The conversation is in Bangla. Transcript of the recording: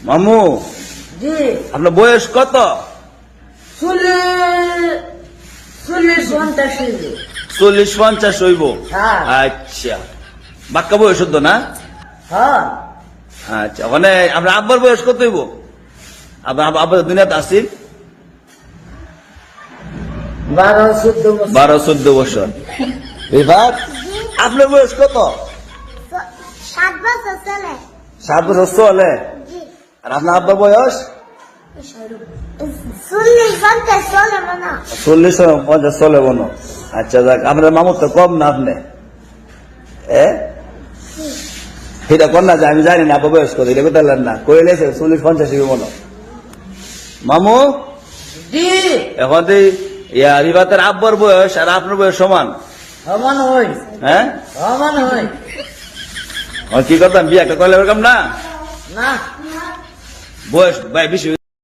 মামু জি আপনার বয়স কত? 40-50 হইবে। 40-50 হইব। হ্যাঁ। আচ্ছা, বাক্কা বয়স হতো না? হ্যাঁ আচ্ছা, মানে আপনার আব্বার বয়স কত হইব? আপনার আব্বা দুনিয়াতে আসিল 12-14 বছর। 12-14 বছর। এবার আপনার বয়স কত? 7 বছর চলে। 7 বছর চলে। জি আর আপনার আব্বার বয়স 40-50 চলে মনে হয়। 40-50 চলে মনে। আচ্ছা, যাক, আপনার মামুর তো কম না আপনি, এটা কর না যে আমি জানি না আব্বা বয়স কত, এটা কোথায় না কইলে 40-50 মনে। মামু জি এখন রিবাতের আব্বার বয়স আর আপনার বয়স সমান, সমান হই, হ্যাঁ? সমান হই কি করতাম, বিয়ে একটা করলে এরকম না না বয়স ভাই বেশি